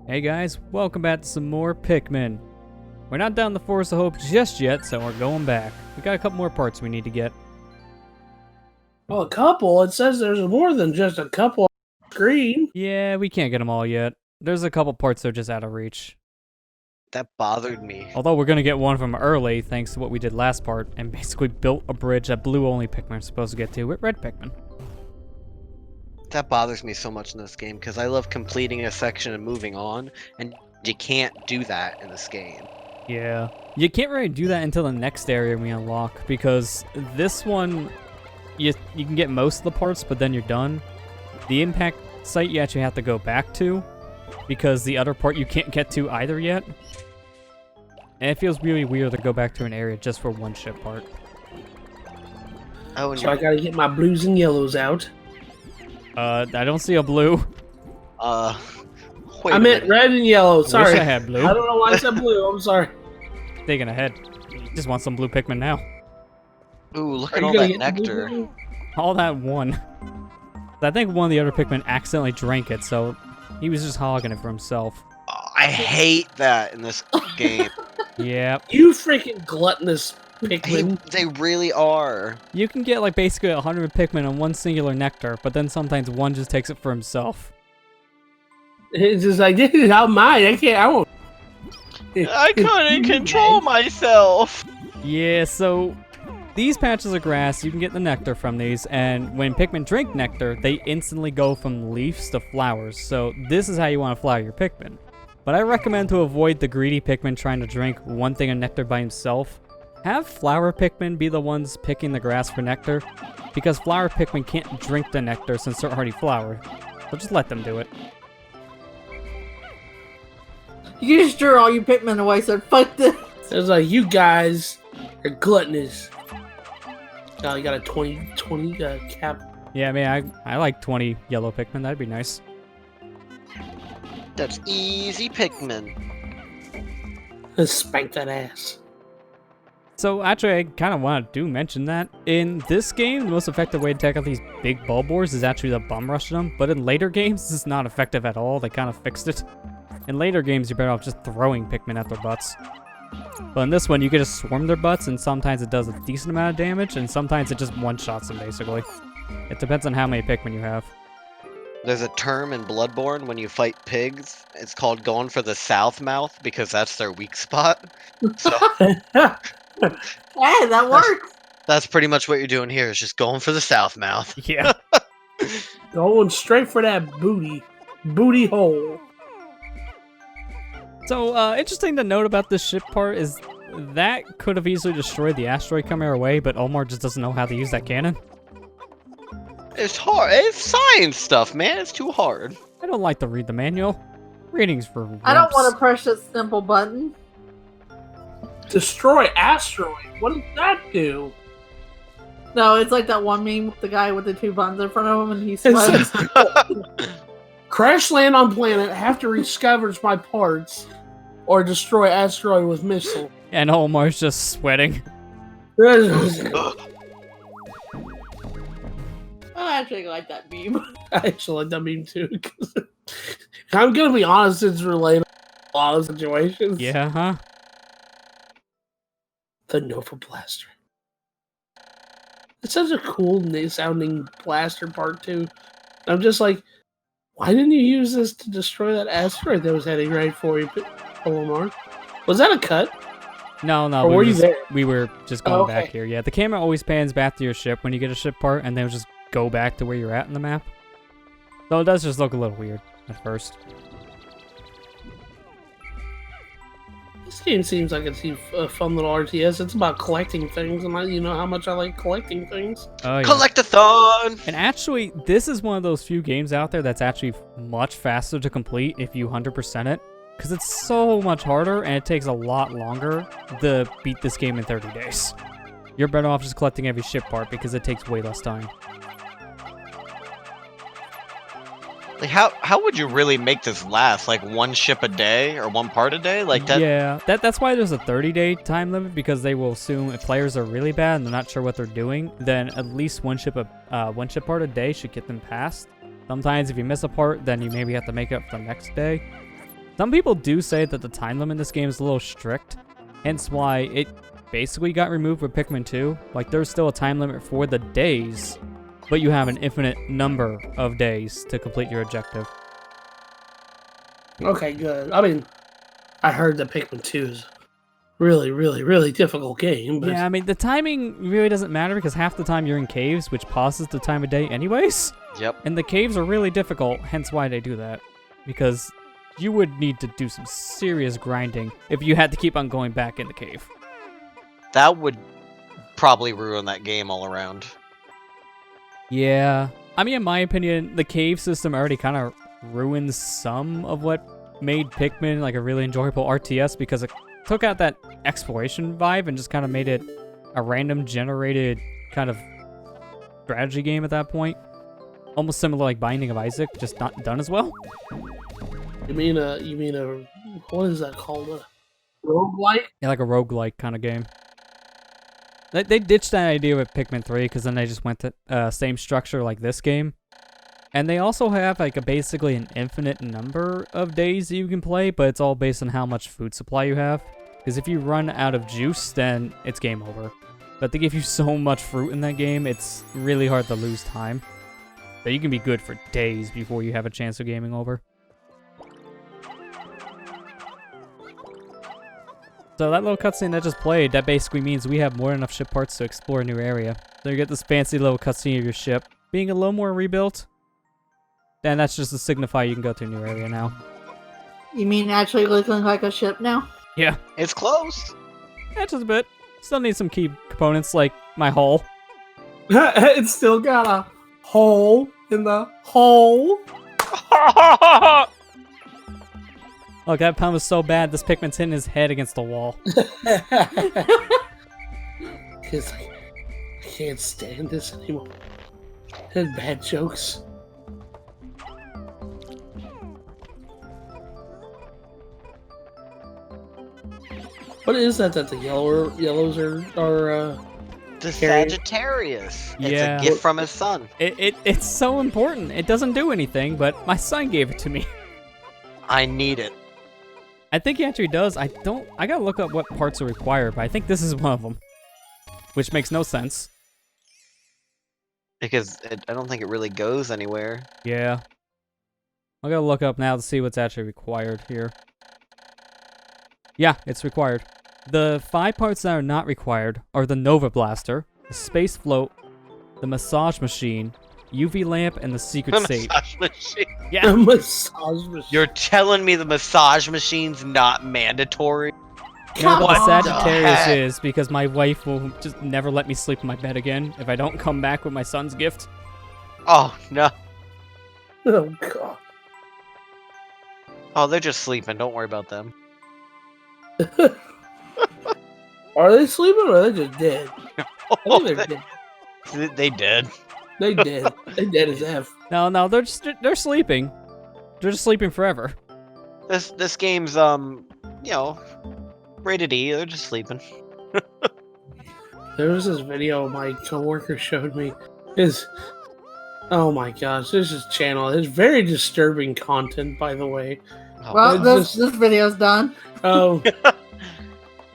Hey guys, welcome back to some more Pikmin. We're not down the Forest of Hope just yet, so we're going back. We got a couple more parts we need to get. Well, a couple? It says there's more than just a couple on the screen. Yeah, we can't get them all yet. There's a couple parts that are just out of reach. That bothered me. Although we're gonna get one from early, thanks to what we did last part, and basically built a bridge that blue-only Pikmin are supposed to get to with red Pikmin. That bothers me so much in this game because I love completing a section and moving on, and you can't do that in this game. Yeah. You can't really do that until the next area we unlock, because this one, you can get most of the parts, but then you're done. The impact site you actually have to go back to, because the other part you can't get to either yet. And it feels really weird to go back to an area just for one ship part. Oh, and So I gotta get my blues and yellows out. I don't see a blue. wait I a meant minute. red and yellow. Sorry. Wish I had blue. I don't know why I said blue. I'm sorry. Thinking ahead. Just want some blue Pikmin now. Ooh, look Are at you all gonna that get the blue nectar. one? All that one. I think one of the other Pikmin accidentally drank it, so he was just hogging it for himself. Oh, I hate that in this game. Yep. You freaking gluttonous Pikmin. They really are. You can get like basically 100 Pikmin on one singular nectar, but then sometimes one just takes it for himself. It's just like, this is how mine. I won't. I couldn't control myself. Yeah, so these patches of grass, you can get the nectar from these, and when Pikmin drink nectar, they instantly go from leaves to flowers, so this is how you want to flower your Pikmin. But I recommend to avoid the greedy Pikmin trying to drink one thing of nectar by himself. Have flower Pikmin be the ones picking the grass for nectar, because flower Pikmin can't drink the nectar since they're already flowered, so just let them do it. You just drew all your Pikmin away, so fuck this. It's like, you guys are gluttonous. Oh, you got a 20 cap. Yeah, I mean, I like 20 yellow Pikmin, that'd be nice. That's easy Pikmin. Let's spank that ass. So actually, I kind of want to mention that. In this game, the most effective way to take out these big bulbors is actually to bum rush them, but in later games, this is not effective at all. They kind of fixed it. In later games, you're better off just throwing Pikmin at their butts. But in this one, you can just swarm their butts, and sometimes it does a decent amount of damage, and sometimes it just one-shots them, basically. It depends on how many Pikmin you have. There's a term in Bloodborne when you fight pigs. It's called going for the south mouth because that's their weak spot. So Hey, that works. that's pretty much what you're doing here. Is just going for the south mouth. Yeah. Going straight for that booty hole. So, interesting to note about this ship part is that could have easily destroyed the asteroid coming our way, but Omar just doesn't know how to use that cannon. It's hard. It's science stuff, man. It's too hard. I don't like to read the manual. Readings for I don't wimps. want to press this simple button. Destroy Asteroid. What does that do? No, it's like that one meme with the guy with the two buns in front of him and he It sweats. says, crash land on planet, have to rescavenge my parts, or destroy Asteroid with Missle. And Omar's just sweating. I actually like that meme. I actually like that meme too. 'Cause I'm gonna be honest, it's related to a lot of situations. Yeah, huh? The Nova Blaster. It's such a cool sounding blaster part too. I'm just like, why didn't you use this to destroy that asteroid that was heading right for you, Omar? Was that a cut? No, Or were you there? We were just going Oh, okay. back here. Yeah, the camera always pans back to your ship when you get a ship part, and then just go back to where you're at in the map. So it does just look a little weird at first. This game seems like it's a fun little RTS. It's about collecting things, and you know how much I like collecting things. Oh, yeah. Collectathon. And actually, this is one of those few games out there that's actually much faster to complete if you 100% it. Because it's so much harder, and it takes a lot longer to beat this game in 30 days. You're better off just collecting every ship part because it takes way less time. Like how would you really make this last? Like one ship a day or one part a day? Like that? Yeah, that's why there's a 30-day time limit, because they will assume if players are really bad and they're not sure what they're doing, then at least one ship part a day should get them past. Sometimes if you miss a part, then you maybe have to make it up for the next day. Some people do say that the time limit in this game is a little strict, hence why it basically got removed with Pikmin 2. Like, there's still a time limit for the days, but you have an infinite number of days to complete your objective. Okay, good. I mean, I heard that Pikmin 2 is really, really, really difficult game. But Yeah, I mean, the timing really doesn't matter because half the time you're in caves, which pauses the time of day anyways. Yep. And the caves are really difficult, hence why they do that. Because you would need to do some serious grinding if you had to keep on going back in the cave. That would probably ruin that game all around. Yeah. I mean, in my opinion, the cave system already kind of ruins some of what made Pikmin like a really enjoyable RTS because it took out that exploration vibe and just kind of made it a random generated kind of strategy game at that point. Almost similar like Binding of Isaac, just not done as well. you mean a what is that called? A roguelike? Yeah, like a roguelike kind of game. They ditched that idea with Pikmin 3 because then they just went to same structure like this game. And they also have like basically an infinite number of days that you can play, but it's all based on how much food supply you have. Because if you run out of juice, then it's game over. But they give you so much fruit in that game, it's really hard to lose time. So you can be good for days before you have a chance of gaming over. So that little cutscene that just played, that basically means we have more than enough ship parts to explore a new area. So you get this fancy little cutscene of your ship being a little more rebuilt. And that's just to signify you can go to a new area now. You mean actually looking like a ship now? Yeah. It's close. Yeah, just a bit. Still need some key components like my hull. It's still got a hole in the hole. Look, that pun was so bad, this Pikmin's hitting his head against the wall. It's like, I can't stand this anymore. And bad jokes. What is that the yellows are The carrying? Sagittarius. It's Yeah. a gift from his son. It's so important. It doesn't do anything, but my son gave it to me. I need it. I think he actually does. I gotta look up what parts are required, but I think this is one of them. Which makes no sense. Because I don't think it really goes anywhere. Yeah. I gotta look up now to see what's actually required here. Yeah, it's required. The 5 parts that are not required are the Nova Blaster, the Space Float, the Massage Machine, UV Lamp, and the Secret The Safe. massage machine. Yeah. A massage machine. You're telling me the massage machine's not mandatory? You know what Come the on. Sagittarius Heck. is because my wife will just never let me sleep in my bed again if I don't come back with my son's gift. Oh, no. Oh god. Oh, they're just sleeping. Don't worry about them. Are they sleeping or are they just dead? I think they're dead. They did. They dead. They dead as F. No, they're sleeping. They're just sleeping forever. This game's you know, rated E. They're just sleeping. There was this video my coworker showed me. Oh my gosh, this is channel. It's very disturbing content, by the way. Oh, Well, It's this video's done.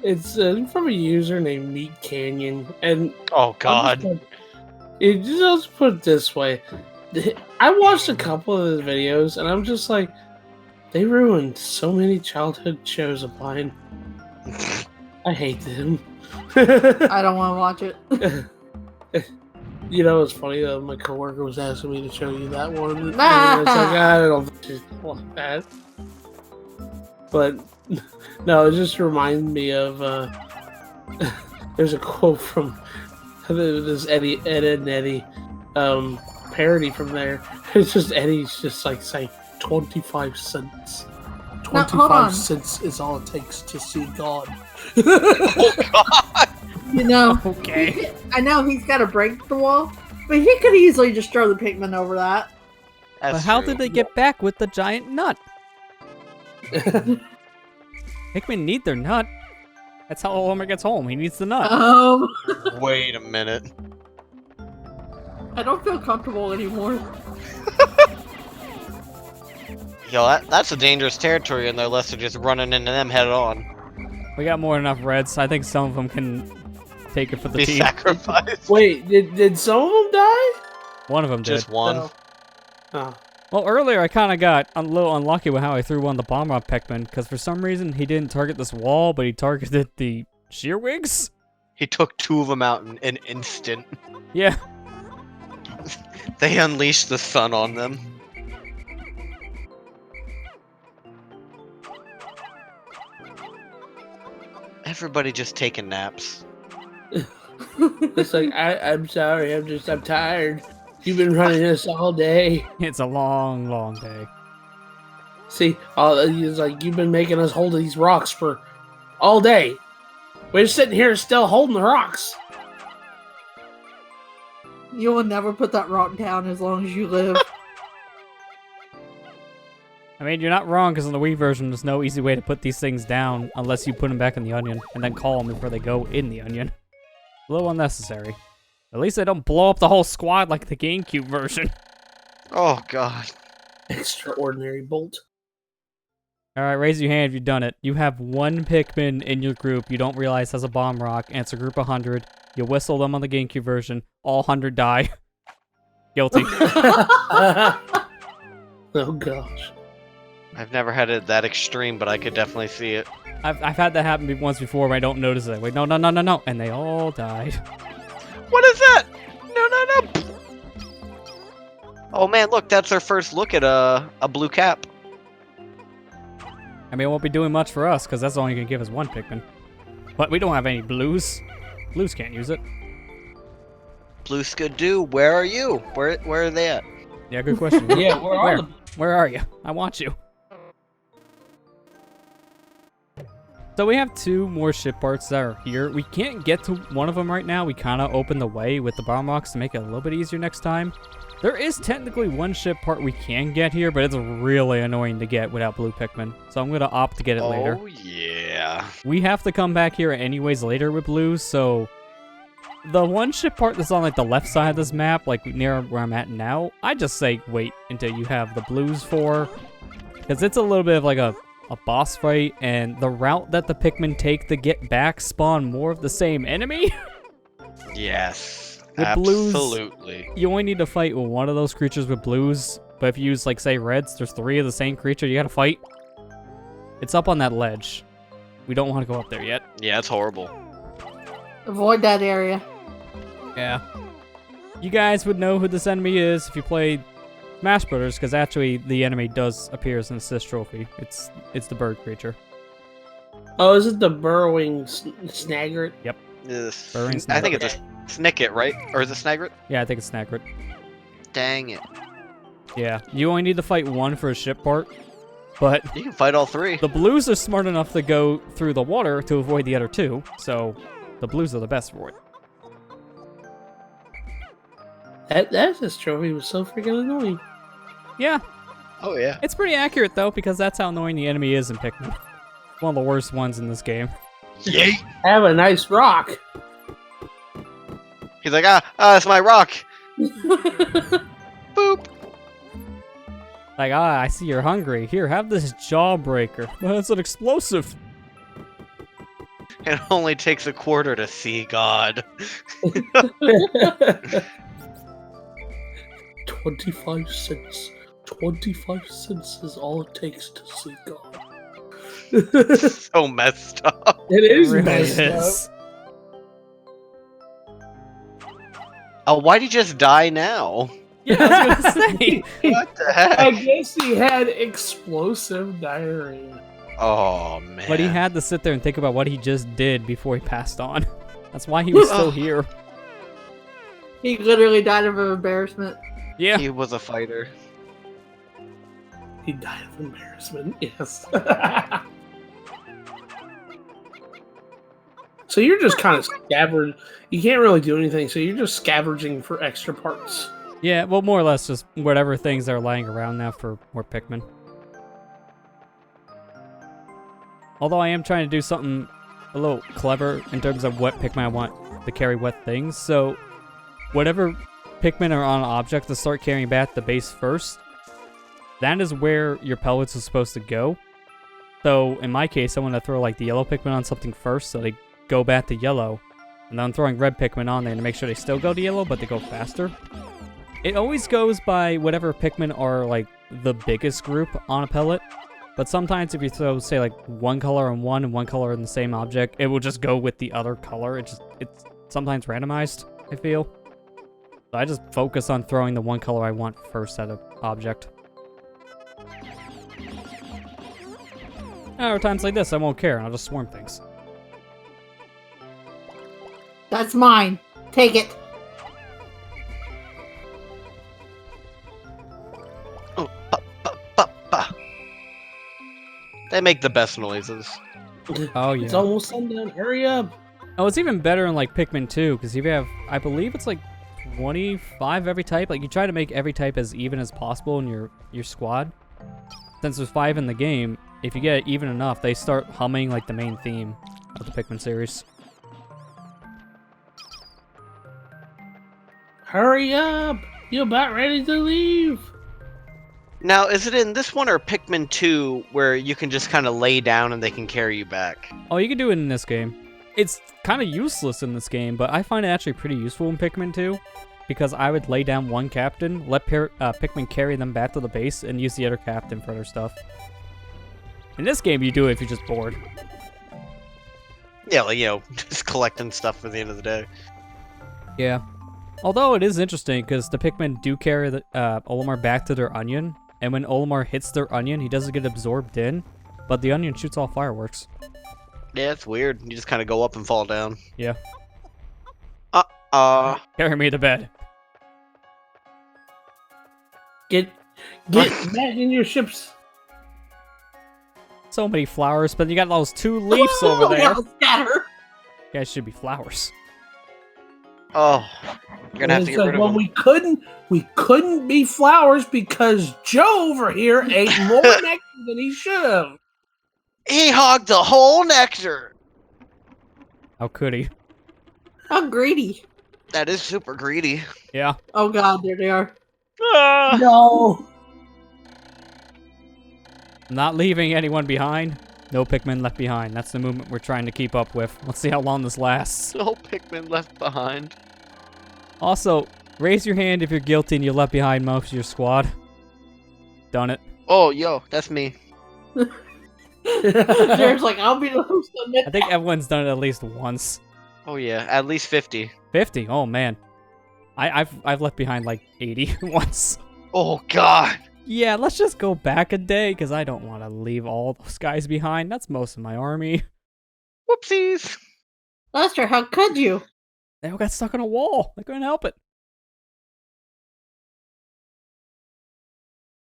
It's from a user named Meat Canyon, and oh God. It just put it this way. I watched a couple of his videos, and I'm just like, they ruined so many childhood shows of mine. I hate them. I don't want to watch it. You know, it's funny though. My coworker was asking me to show you that one. And it's Nah. like, I don't think you want that. But no, it just reminded me of. There's a quote from this Ed and Eddie parody from there. It's just Eddie's just like saying 25 cents. Now, hold 25 on. cents is all it takes to see God. Oh God. You know, Okay. I know he's got to break the wall, but he could easily just throw the Pikmin over that. That's But how true. did they get back with the giant nut? Pikmin need their nut. That's how Homer gets home. He needs the nut. Wait a minute. I don't feel comfortable anymore. Yo, that's a dangerous territory in there unless they're just running into them head on. We got more than enough reds. I think some of them can take it for the Be team. sacrificed. Wait, did some of them die? One of them did. Just one. No. Oh. Well, earlier I kind of got a little unlucky with how I threw one of the bomb rock Pikmin, because for some reason he didn't target this wall, but he targeted the shearwigs? He took 2 of them out in an instant. Yeah. They unleashed the sun on them. Everybody just taking naps. It's like, I'm sorry, I'm tired. You've been running this all day. It's a long, long day. See, it's like, you've been making us hold these rocks for all day. We're sitting here still holding the rocks. You will never put that rock down as long as you live. I mean, you're not wrong, because in the Wii version, there's no easy way to put these things down unless you put them back in the onion, and then call them before they go in the onion. A little unnecessary. At least they don't blow up the whole squad like the GameCube version. Oh god. Extraordinary bolt. Alright, raise your hand if you've done it. You have one Pikmin in your group you don't realize has a bomb rock, and it's a group of 100. You whistle them on the GameCube version, all 100 die. Guilty. Oh gosh. I've never had it that extreme, but I could definitely see it. I've had that happen once before, but I don't notice it. Wait, no, and they all died. What is that? No. Oh man, look, that's our first look at a blue cap. I mean, it won't be doing much for us, because that's only going to give us one Pikmin. But we don't have any blues. Blues can't use it. Blue Skidoo, where are you? Where are they at? Yeah, good question. Yeah, Where are you? I want you. So we have 2 more ship parts that are here. We can't get to one of them right now. We kind of opened the way with the bomb rocks to make it a little bit easier next time. There is technically one ship part we can get here, but it's really annoying to get without blue Pikmin. So I'm going to opt to get it later. Oh, yeah. We have to come back here anyways later with blues, so the one ship part that's on like the left side of this map, like near where I'm at now, I just say wait until you have the blues for, because it's a little bit of like a boss fight, and the route that the Pikmin take to get back spawn more of the same enemy. Yes, with blues, absolutely. you only need to fight with one of those creatures with blues, but if you use like say reds, there's 3 of the same creature you gotta fight. It's up on that ledge. We don't want to go up there yet. Yeah, it's horrible. Avoid that area. Yeah. You guys would know who this enemy is if you played Smash Brothers, because actually the enemy does appear as an assist trophy. It's the bird creature. Oh, is it the burrowing snagret? Yep. Yes. Burrowing I think Snagret. it's a Snicket, right? Or is it Snagret? Yeah, I think it's Snagret. Dang it. Yeah, you only need to fight one for a ship part, but You can fight all 3. the blues are smart enough to go through the water to avoid the other 2, so the blues are the best for it. That assist trophy was so freaking annoying. Yeah, Oh, yeah. it's pretty accurate though, because that's how annoying the enemy is in Pikmin. One of the worst ones in this game. Yay! Have a nice rock. He's like, it's my rock. Boop. Like, I see you're hungry. Here, have this jawbreaker. Well, it's an explosive. It only takes a quarter to see God. 25 cents. 25 cents is all it takes to see God. So messed up. It is really messed is. up. Oh, why'd he just die now? Yeah, I was gonna say. What the heck? I guess he had explosive diarrhea. Oh, man. But he had to sit there and think about what he just did before he passed on. That's why he was still here. He literally died of embarrassment. Yeah. He was a fighter. He died of embarrassment, yes. So you're just kind of scavenging. You can't really do anything, so you're just scavenging for extra parts. Yeah, well, more or less just whatever things are lying around now for more Pikmin. Although I am trying to do something a little clever in terms of what Pikmin I want to carry what things. So whatever Pikmin are on an object to start carrying back the base first, that is where your pellets are supposed to go. So in my case, I want to throw like the yellow Pikmin on something first, so they go back to yellow. And then I'm throwing red Pikmin on there to make sure they still go to yellow, but they go faster. It always goes by whatever Pikmin are like the biggest group on a pellet. But sometimes if you throw, say, like one color on one and one color in the same object, it will just go with the other color. It's sometimes randomized, I feel. So I just focus on throwing the one color I want first at an object. At times like this, I won't care, and I'll just swarm things. That's mine. Take it. Oh, ba, ba, ba, ba. They make the best noises. Oh, yeah. It's almost sundown. Hurry up. Oh, it's even better in, like, Pikmin 2, because if you have, I believe it's, like, 25 every type. Like, you try to make every type as even as possible in your squad. Since there's 5 in the game, if you get it even enough, they start humming, like, the main theme of the Pikmin series. Hurry up. You about ready to leave? Now, is it in this one or Pikmin 2 where you can just kind of lay down and they can carry you back? Oh, you can do it in this game. It's kind of useless in this game, but I find it actually pretty useful in Pikmin 2. Because I would lay down one captain, let Pikmin carry them back to the base, and use the other captain for their stuff. In this game, you do it if you're just bored. Yeah, like, you know, just collecting stuff for the end of the day. Yeah. Although it is interesting, because the Pikmin do carry the, Olimar back to their onion, and when Olimar hits their onion, he doesn't get absorbed in, but the onion shoots off fireworks. Yeah, it's weird. You just kind of go up and fall down. Yeah. Carry me to bed. Get back in your ships. So many flowers, but you got those 2 leaves over there. Scatter. Guys should be flowers. Oh, you're gonna have to get rid of them. We couldn't be flowers because Joe over here ate more nectar than he should have. He hogged the whole nectar. How could he? How greedy. That is super greedy. Yeah. Oh god, there they are. No. Not leaving anyone behind. No Pikmin left behind. That's the movement we're trying to keep up with. Let's see how long this lasts. No Pikmin left behind. Also, raise your hand if you're guilty and you left behind most of your squad. Done it. Oh, yo, that's me. Jared's like, I'll be the host to admit I think everyone's done it at least once. Oh yeah, at least 50. 50? Oh man. I've left behind like 80 once. Oh god. Yeah, let's just go back a day, because I don't want to leave all those guys behind. That's most of my army. Whoopsies. Lester, how could you? They all got stuck on a wall. I couldn't help it.